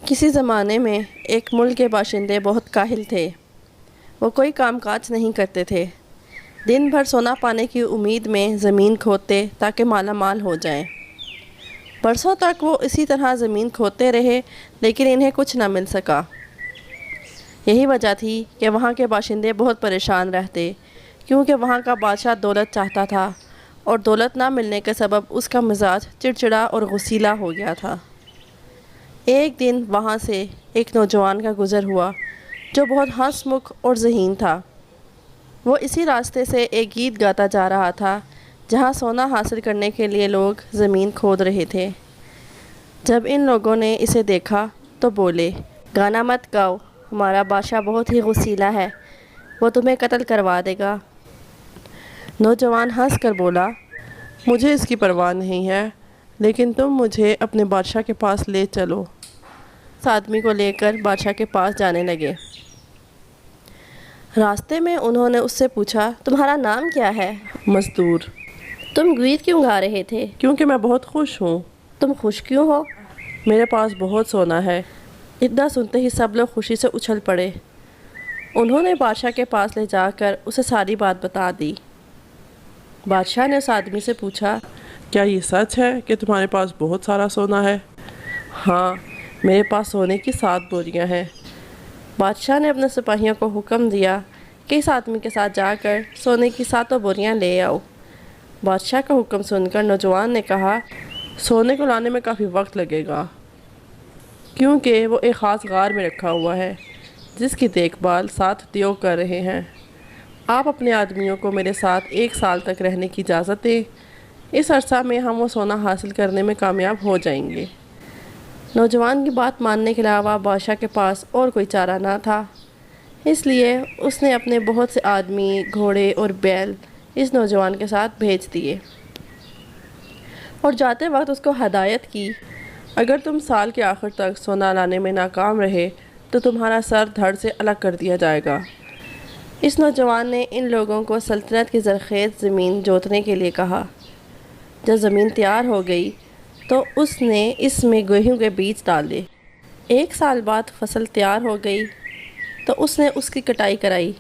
کسی زمانے میں ایک ملک کے باشندے بہت کاہل تھے۔ وہ کوئی کام کاج نہیں کرتے تھے۔ دن بھر سونا پانے کی امید میں زمین کھودتے تاکہ مالا مال ہو جائیں۔ برسوں تک وہ اسی طرح زمین کھودتے رہے لیکن انہیں کچھ نہ مل سکا۔ یہی وجہ تھی کہ وہاں کے باشندے بہت پریشان رہتے، کیونکہ وہاں کا بادشاہ دولت چاہتا تھا اور دولت نہ ملنے کے سبب اس کا مزاج چڑچڑا اور غصیلا ہو گیا تھا۔ ایک دن وہاں سے ایک نوجوان کا گزر ہوا جو بہت ہنس مکھ اور ذہین تھا۔ وہ اسی راستے سے ایک گیت گاتا جا رہا تھا جہاں سونا حاصل کرنے کے لیے لوگ زمین کھود رہے تھے۔ جب ان لوگوں نے اسے دیکھا تو بولے، گانا مت گاؤ، ہمارا بادشاہ بہت ہی غصیلا ہے، وہ تمہیں قتل کروا دے گا۔ نوجوان ہنس کر بولا، مجھے اس کی پرواہ نہیں ہے، لیکن تم مجھے اپنے بادشاہ کے پاس لے چلو۔ اس آدمی کو لے کر بادشاہ کے پاس جانے لگے۔ راستے میں انہوں نے اس سے پوچھا، تمہارا نام کیا ہے؟ مزدور۔ تم گیت کیوں گا رہے تھے؟ کیونکہ میں بہت خوش ہوں۔ تم خوش کیوں ہو؟ میرے پاس بہت سونا ہے۔ اتنا سنتے ہی سب لوگ خوشی سے اچھل پڑے۔ انہوں نے بادشاہ کے پاس لے جا کر اسے ساری بات بتا دی۔ بادشاہ نے اس آدمی سے پوچھا، کیا یہ سچ ہے کہ تمہارے پاس بہت سارا سونا ہے؟ ہاں، میرے پاس سونے کی 7 بوریاں ہیں۔ بادشاہ نے اپنے سپاہیوں کو حکم دیا کہ اس آدمی کے ساتھ جا کر سونے کی 7 بوریاں لے آؤ۔ بادشاہ کا حکم سن کر نوجوان نے کہا، سونے کو لانے میں کافی وقت لگے گا، کیونکہ وہ ایک خاص غار میں رکھا ہوا ہے جس کی دیکھ بھال 7 دیو کر رہے ہیں۔ آپ اپنے آدمیوں کو میرے ساتھ 1 سال تک رہنے کی اجازت دیں۔ اس عرصہ میں ہم وہ سونا حاصل کرنے میں کامیاب ہو جائیں گے۔ نوجوان کی بات ماننے کے علاوہ بادشاہ کے پاس اور کوئی چارہ نہ تھا، اس لیے اس نے اپنے بہت سے آدمی، گھوڑے اور بیل اس نوجوان کے ساتھ بھیج دیے اور جاتے وقت اس کو ہدایت کی، اگر تم سال کے آخر تک سونا لانے میں ناکام رہے تو تمہارا سر دھڑ سے الگ کر دیا جائے گا۔ اس نوجوان نے ان لوگوں کو سلطنت کی زرخیز زمین جوتنے کے لیے کہا۔ جب زمین تیار ہو گئی تو اس نے اس میں گیہوں کے بیج ڈالے۔ 1 سال بعد فصل تیار ہو گئی تو اس نے اس کی کٹائی کرائی،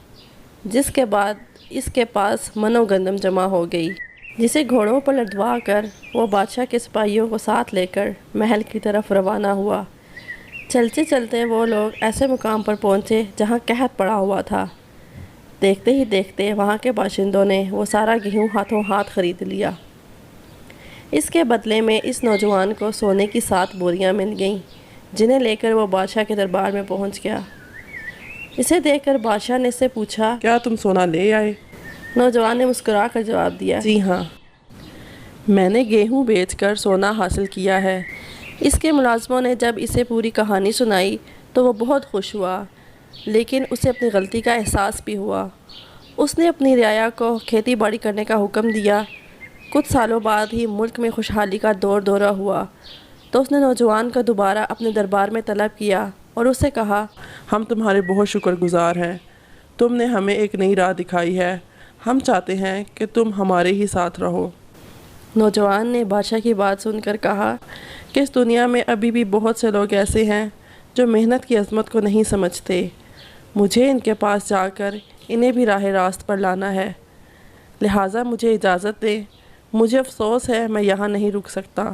جس کے بعد اس کے پاس منو گندم جمع ہو گئی، جسے گھوڑوں پر لدوا کر وہ بادشاہ کے سپاہیوں کو ساتھ لے کر محل کی طرف روانہ ہوا۔ چلتے چلتے وہ لوگ ایسے مقام پر پہنچے جہاں قحط پڑا ہوا تھا۔ دیکھتے ہی دیکھتے وہاں کے باشندوں نے وہ سارا گیہوں ہاتھوں ہاتھ خرید لیا۔ اس کے بدلے میں اس نوجوان کو سونے کی 7 بوریاں مل گئیں، جنہیں لے کر وہ بادشاہ کے دربار میں پہنچ گیا۔ اسے دیکھ کر بادشاہ نے اس سے پوچھا، کیا تم سونا لے آئے؟ نوجوان نے مسکرا کر جواب دیا، جی ہاں، میں نے گیہوں بیچ کر سونا حاصل کیا ہے۔ اس کے ملازموں نے جب اسے پوری کہانی سنائی تو وہ بہت خوش ہوا، لیکن اسے اپنی غلطی کا احساس بھی ہوا۔ اس نے اپنی رعایا کو کھیتی باڑی کرنے کا حکم دیا۔ کچھ سالوں بعد ہی ملک میں خوشحالی کا دورہ ہوا تو اس نے نوجوان کو دوبارہ اپنے دربار میں طلب کیا اور اس سے کہا، ہم تمہارے بہت شکر گزار ہیں، تم نے ہمیں ایک نئی راہ دکھائی ہے، ہم چاہتے ہیں کہ تم ہمارے ہی ساتھ رہو۔ نوجوان نے بادشاہ کی بات سن کر کہا کہ اس دنیا میں ابھی بھی بہت سے لوگ ایسے ہیں جو محنت کی عظمت کو نہیں سمجھتے۔ مجھے ان کے پاس جا کر انہیں بھی راہ راست پر لانا ہے، لہٰذا مجھے اجازت دیں، مجھے افسوس ہے میں یہاں نہیں رک سکتا۔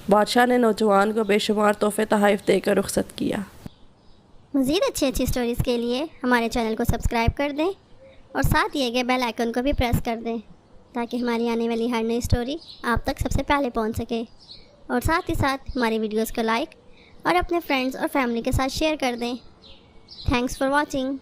بادشاہ نے نوجوان کو بے شمار تحفے تحائف دے کر رخصت کیا۔ مزید اچھی اسٹوریز کے لیے ہمارے چینل کو سبسکرائب کر دیں اور ساتھ یہ کہ بیل آئیکن کو بھی پریس کر دیں تاکہ ہماری آنے والی ہر نئی اسٹوری آپ تک سب سے پہلے پہنچ سکے، اور ساتھ ہی ساتھ ہماری ویڈیوز کو لائک اور اپنے فرینڈز اور فیملی کے ساتھ شیئر کر دیں۔ Thanks for watching.